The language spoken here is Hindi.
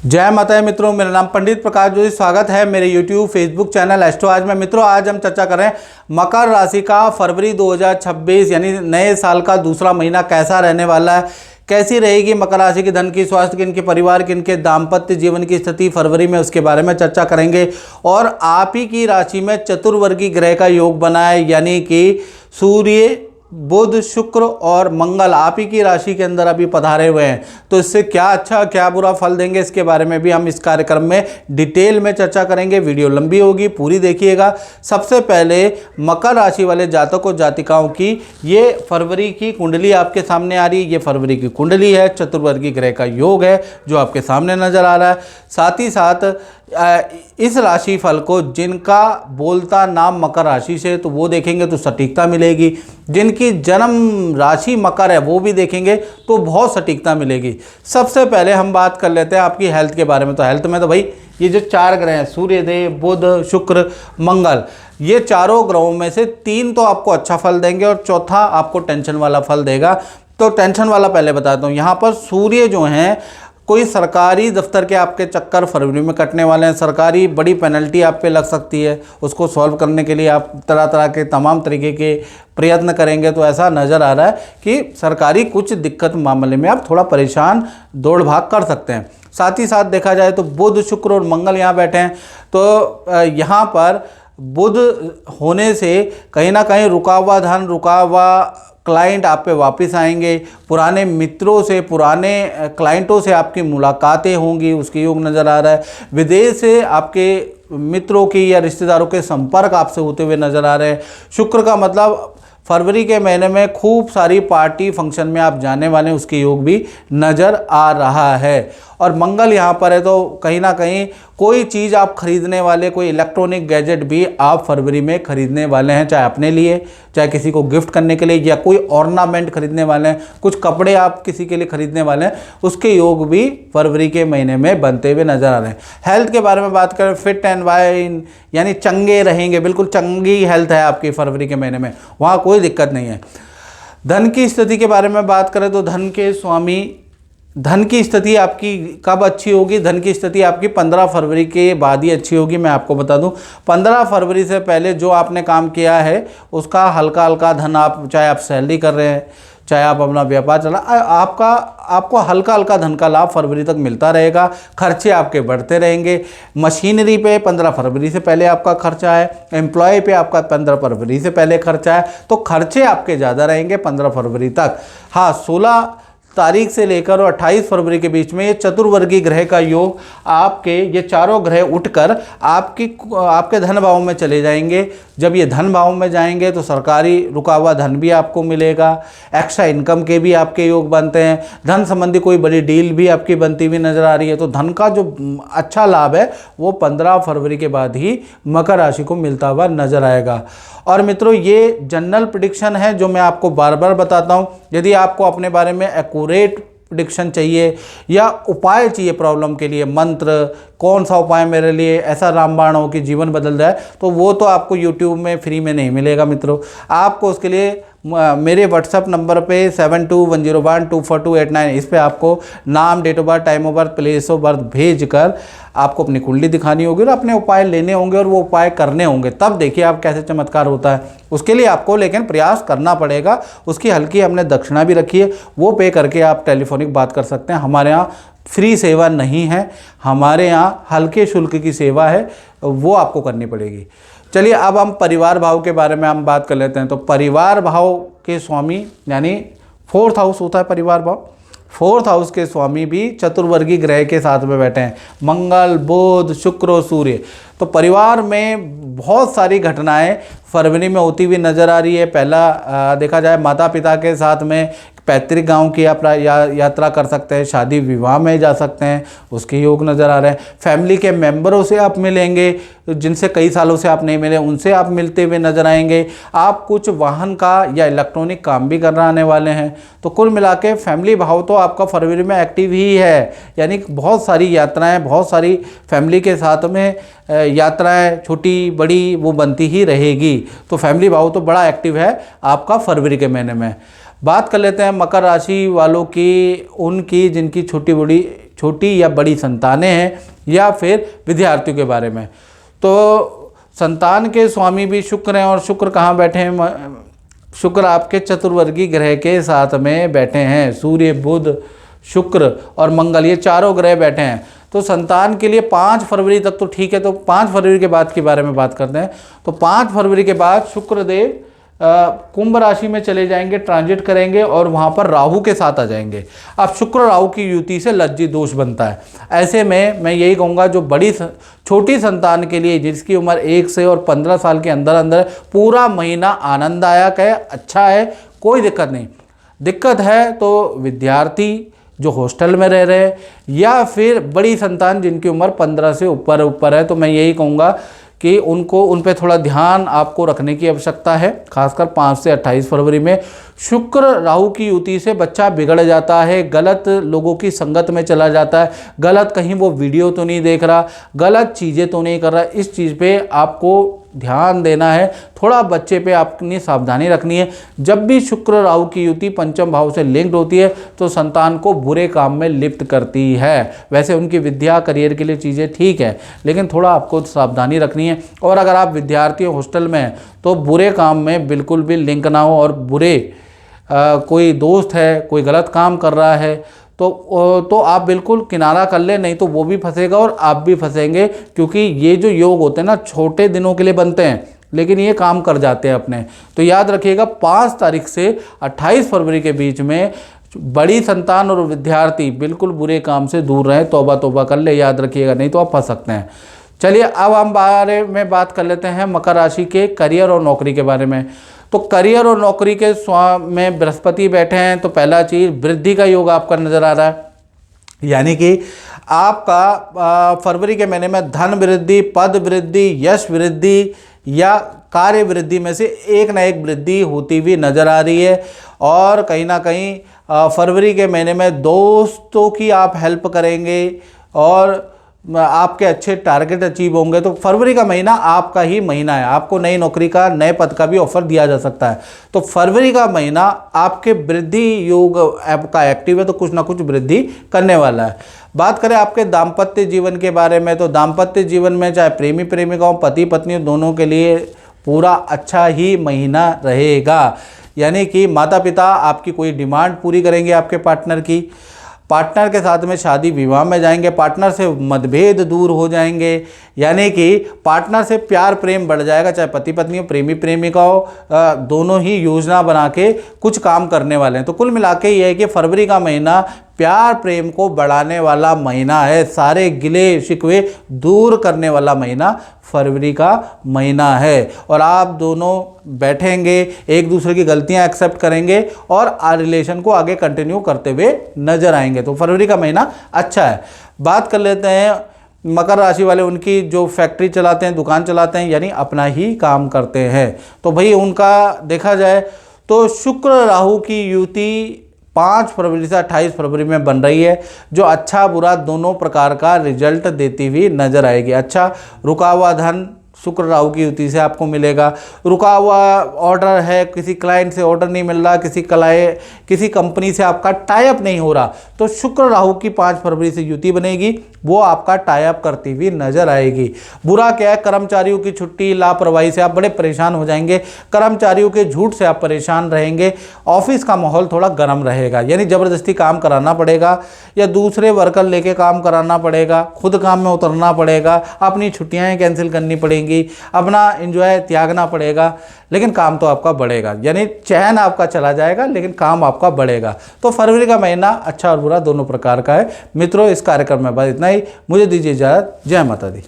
जय माता दी मित्रों, मेरा नाम पंडित प्रकाश जोशी। स्वागत है मेरे YouTube फेसबुक चैनल एस्ट्रो आज में। मित्रों, आज हम चर्चा कर रहे हैं मकर राशि का फरवरी 2026 यानी नए साल का दूसरा महीना कैसा रहने वाला है, कैसी रहेगी मकर राशि की धन की, स्वास्थ्य की, इनके परिवार की, इनके दाम्पत्य जीवन की स्थिति फरवरी में, उसके बारे में चर्चा करेंगे। और आप ही की राशि में चतुर्वर्गी ग्रह का योग बना है, यानी कि सूर्य, बुध, शुक्र और मंगल आप ही की राशि के अंदर अभी पधारे हुए हैं। तो इससे क्या अच्छा क्या बुरा फल देंगे, इसके बारे में भी हम इस कार्यक्रम में डिटेल में चर्चा करेंगे। वीडियो लंबी होगी, पूरी देखिएगा। सबसे पहले मकर राशि वाले जातकों जातिकाओं की ये फरवरी की कुंडली आपके सामने आ रही है। ये फरवरी की कुंडली है, चतुर्वर्गी ग्रह का योग है जो आपके सामने नजर आ रहा है। साथ ही साथ इस राशि फल को जिनका बोलता नाम मकर राशि से, तो वो देखेंगे तो सटीकता मिलेगी। जिनकी जन्म राशि मकर है वो भी देखेंगे तो बहुत सटीकता मिलेगी। सबसे पहले हम बात कर लेते हैं आपकी हेल्थ के बारे में। तो हेल्थ में तो भाई ये जो चार ग्रह हैं, सूर्यदेव, बुध, शुक्र, मंगल, ये चारों ग्रहों में से तीन तो आपको अच्छा फल देंगे और चौथा आपको टेंशन वाला फल देगा। तो टेंशन वाला पहले बताता हूँ। यहाँ पर सूर्य जो हैं, कोई सरकारी दफ्तर के आपके चक्कर फरवरी में कटने वाले हैं। सरकारी बड़ी पेनल्टी आप पे लग सकती है, उसको सॉल्व करने के लिए आप तरह तरह के तमाम तरीके के प्रयत्न करेंगे। तो ऐसा नज़र आ रहा है कि सरकारी कुछ दिक्कत मामले में आप थोड़ा परेशान दौड़ भाग कर सकते हैं। साथ ही साथ देखा जाए तो बुध, शुक्र और मंगल यहाँ बैठे हैं। तो यहाँ पर बुध होने से कहीं ना कहीं रुका हुआ धन, रुका हुआ क्लाइंट आप पे वापस आएंगे। पुराने मित्रों से, पुराने क्लाइंटों से आपकी मुलाकातें होंगी, उसके योग नज़र आ रहा है। विदेश से आपके मित्रों की या रिश्तेदारों के संपर्क आपसे होते हुए नज़र आ रहे हैं। शुक्र का मतलब फरवरी के महीने में खूब सारी पार्टी फंक्शन में आप जाने वाले हैं, उसके योग भी नज़र आ रहा है। और मंगल यहाँ पर है तो कहीं ना कहीं कोई चीज़ आप खरीदने वाले, कोई इलेक्ट्रॉनिक गैजेट भी आप फरवरी में खरीदने वाले हैं, चाहे अपने लिए, चाहे किसी को गिफ्ट करने के लिए, या कोई ऑर्नामेंट खरीदने वाले हैं, कुछ कपड़े आप किसी के लिए खरीदने वाले हैं, उसके योग भी फरवरी के महीने में बनते हुए नजर आ रहे हैं। हेल्थ के बारे में बात करें, फिट एंड फाइन यानी चंगे रहेंगे, बिल्कुल चंगी हेल्थ है आपकी फरवरी के महीने में, वहाँ कोई दिक्कत नहीं है। धन की स्थिति के बारे में बात करें तो धन के स्वामी, धन की स्थिति आपकी कब अच्छी होगी? धन की स्थिति आपकी 15 फरवरी के बाद ही अच्छी होगी। मैं आपको बता दूं, 15 फरवरी से पहले जो आपने काम किया है उसका हल्का हल्का धन, आप चाहे आप सैलरी कर रहे हैं, चाहे आप अपना व्यापार चला, आपको हल्का हल्का धन का लाभ फरवरी तक मिलता रहेगा। खर्चे आपके बढ़ते रहेंगे। मशीनरी पे 15 फरवरी से पहले आपका खर्चा है, एम्प्लॉय पे आपका 15 फरवरी से पहले खर्चा है, तो खर्चे आपके ज़्यादा रहेंगे 15 फरवरी तक। हाँ, 16 तारीख से लेकर और 28 फरवरी के बीच में ये चतुर्वर्गी ग्रह का योग, आपके ये चारों ग्रह उठकर आपके धन भाव में चले जाएंगे। जब ये धन भाव में जाएंगे तो सरकारी रुका हुआ धन भी आपको मिलेगा, एक्स्ट्रा इनकम के भी आपके योग बनते हैं, धन संबंधी कोई बड़ी डील भी आपकी बनती हुई नजर आ रही है। तो धन का जो अच्छा लाभ है वो 15 फरवरी के बाद ही मकर राशि को मिलता हुआ नजर आएगा। और मित्रों, ये जनरल प्रेडिक्शन है जो मैं आपको बार बार बताता हूँ। यदि आपको अपने बारे में एक्यूरेट प्रेडिक्शन चाहिए या उपाय चाहिए प्रॉब्लम के लिए, मंत्र कौन सा उपाय मेरे लिए ऐसा रामबाण हो कि जीवन बदल जाए, तो वो तो आपको YouTube में फ्री में नहीं मिलेगा मित्रों। आपको उसके लिए मेरे व्हाट्सअप नंबर पे 7210124289 इस पे आपको नाम, date of birth, time of birth, place of birth भेज कर आपको अपनी कुंडली दिखानी होगी और अपने उपाय लेने होंगे और वो उपाय करने होंगे। तब देखिए आप कैसे चमत्कार होता है। उसके लिए आपको लेकिन प्रयास करना पड़ेगा। उसकी हल्की हमने दक्षिणा भी रखी है, वो पे करके आप टेलीफोनिक बात कर सकते हैं। हमारे यहाँ फ्री सेवा नहीं है, हमारे यहाँ हल्के शुल्क की सेवा है, वो आपको करनी पड़ेगी। चलिए अब हम परिवार भाव के बारे में हम बात कर लेते हैं। तो परिवार भाव के स्वामी यानी 4th हाउस होता है परिवार भाव, 4th हाउस के स्वामी भी चतुर्वर्गी ग्रह के साथ में बैठे हैं, मंगल, बुध, शुक्र और सूर्य। तो परिवार में बहुत सारी घटनाएं फरवरी में होती हुई नज़र आ रही है। पहला देखा जाए माता पिता के साथ में पैतृक गांव की यात्रा कर सकते हैं, शादी विवाह में जा सकते हैं, उसके योग नज़र आ रहे हैं। फैमिली के मेंबरों से आप मिलेंगे, जिनसे कई सालों से आप नहीं मिले उनसे आप मिलते हुए नजर आएंगे। आप कुछ वाहन का या इलेक्ट्रॉनिक काम भी कराने वाले हैं। तो कुल मिला के फैमिली भाव तो आपका फरवरी में एक्टिव ही है, यानी बहुत सारी यात्राएं, बहुत सारी फैमिली के साथ में यात्राएं छोटी बड़ी वो बनती ही रहेगी। तो फैमिली भाव तो बड़ा एक्टिव है आपका फरवरी के महीने में। बात कर लेते हैं मकर राशि वालों की, उनकी जिनकी छोटी या बड़ी संतानें हैं, या फिर विद्यार्थियों के बारे में। तो संतान के स्वामी भी शुक्र हैं, और शुक्र कहाँ बैठे हैं? शुक्र आपके चतुर्वर्गी ग्रह के साथ में बैठे हैं। सूर्य, बुध, शुक्र और मंगल, ये चारों ग्रह बैठे हैं। तो संतान के लिए 5 फरवरी तक तो ठीक है। तो 5 फरवरी के बाद के बारे में बात करते हैं। तो 5 फरवरी के बाद शुक्रदेव कुंभ राशि में चले जाएंगे, ट्रांजिट करेंगे, और वहाँ पर राहु के साथ आ जाएंगे। अब शुक्र राहु की युति से लज्जित दोष बनता है। ऐसे में मैं यही कहूँगा, जो छोटी संतान के लिए, जिसकी उम्र 1 से और 15 साल के अंदर अंदर, पूरा महीना आनंददायक है, अच्छा है, कोई दिक्कत नहीं। दिक्कत है तो विद्यार्थी जो हॉस्टल में रह रहे हैं, या फिर बड़ी संतान जिनकी उम्र 15 से ऊपर है, तो मैं यही कहूँगा कि उन पे थोड़ा ध्यान आपको रखने की आवश्यकता है। खासकर 5 से 28 फरवरी में शुक्र राहु की युति से बच्चा बिगड़ जाता है, गलत लोगों की संगत में चला जाता है, गलत कहीं वो वीडियो तो नहीं देख रहा, गलत चीज़ें तो नहीं कर रहा। इस चीज़ पे आपको ध्यान देना है, थोड़ा बच्चे पे अपनी सावधानी रखनी है। जब भी शुक्र राहु की युति पंचम भाव से लिंक्ड होती है तो संतान को बुरे काम में लिप्त करती है। वैसे उनकी विद्या, करियर के लिए चीज़ें ठीक है, लेकिन थोड़ा आपको सावधानी रखनी है। और अगर आप विद्यार्थी हॉस्टल में हैं तो बुरे काम में बिल्कुल भी लिंक ना हो, और बुरे कोई दोस्त है, कोई गलत काम कर रहा है तो आप बिल्कुल किनारा कर ले, नहीं तो वो भी फंसेगा और आप भी फंसेंगे। क्योंकि ये जो योग होते हैं ना, छोटे दिनों के लिए बनते हैं, लेकिन ये काम कर जाते हैं अपने। तो याद रखिएगा, 5 तारीख से 28 फरवरी के बीच में बड़ी संतान और विद्यार्थी बिल्कुल बुरे काम से दूर रहें, तौबा तौबा कर ले, याद रखिएगा, नहीं तो आप फंस सकते हैं। चलिए अब हम बारे में बात कर लेते हैं मकर राशि के करियर और नौकरी के बारे में। तो करियर और नौकरी के में बृहस्पति बैठे हैं, तो पहला चीज़ वृद्धि का योग आपका नज़र आ रहा है। यानी कि आपका फरवरी के महीने में धन वृद्धि, पद वृद्धि, यश वृद्धि या कार्य वृद्धि में से एक ना एक वृद्धि होती हुई नज़र आ रही है। और कहीं ना कहीं फरवरी के महीने में दोस्तों की आप हेल्प करेंगे और आपके अच्छे टारगेट अचीव होंगे। तो फरवरी का महीना आपका ही महीना है, आपको नई नौकरी का, नए पद का भी ऑफर दिया जा सकता है। तो फरवरी का महीना आपके वृद्धि योग आपका एक्टिव है, तो कुछ ना कुछ वृद्धि करने वाला है। बात करें आपके दाम्पत्य जीवन के बारे में, तो दाम्पत्य जीवन में चाहे प्रेमी प्रेमिकाओं, पति पत्नी, दोनों के लिए पूरा अच्छा ही महीना रहेगा। यानी कि माता पिता आपकी कोई डिमांड पूरी करेंगे, आपके पार्टनर की, पार्टनर के साथ में शादी विवाह में जाएंगे, पार्टनर से मतभेद दूर हो जाएंगे, यानी कि पार्टनर से प्यार प्रेम बढ़ जाएगा। चाहे पति पत्नी हो, प्रेमी प्रेमिका हो, दोनों ही योजना बना के कुछ काम करने वाले हैं। तो कुल मिला के ये है कि फरवरी का महीना प्यार प्रेम को बढ़ाने वाला महीना है, सारे गिले शिकवे दूर करने वाला महीना फरवरी का महीना है। और आप दोनों बैठेंगे, एक दूसरे की गलतियां एक्सेप्ट करेंगे और रिलेशन को आगे कंटिन्यू करते हुए नजर आएंगे। तो फरवरी का महीना अच्छा है। बात कर लेते हैं मकर राशि वाले, उनकी जो फैक्ट्री चलाते हैं, दुकान चलाते हैं, यानी अपना ही काम करते हैं। तो भाई उनका देखा जाए तो शुक्र राहु की युति 5 फरवरी से 28 फरवरी में बन रही है, जो अच्छा बुरा दोनों प्रकार का रिजल्ट देती हुई नजर आएगी। अच्छा, रुका हुआ धन शुक्र राहु की युति से आपको मिलेगा। रुका हुआ ऑर्डर है, किसी क्लाइंट से ऑर्डर नहीं मिल रहा, किसी कंपनी से आपका टाई अप नहीं हो रहा, तो शुक्र राहु की 5 फरवरी से युति बनेगी, वो आपका टाई अप करती हुई नजर आएगी। बुरा क्या है, कर्मचारियों की छुट्टी, लापरवाही से आप बड़े परेशान हो जाएंगे, कर्मचारियों के झूठ से आप परेशान रहेंगे, ऑफिस का माहौल थोड़ा गर्म रहेगा, यानी ज़बरदस्ती काम कराना पड़ेगा या दूसरे वर्कर लेके काम कराना पड़ेगा, खुद काम में उतरना पड़ेगा, अपनी छुट्टियाँ कैंसिल करनी पड़ेंगी, अपना एंजॉय त्यागना पड़ेगा, लेकिन काम तो आपका बढ़ेगा। यानी चैन आपका चला जाएगा लेकिन काम आपका बढ़ेगा। तो फरवरी का महीना अच्छा और बुरा दोनों प्रकार का है। मित्रों, इस कार्यक्रम में बस इतना ही। मुझे दीजिए इजाज़त। जय माता दी।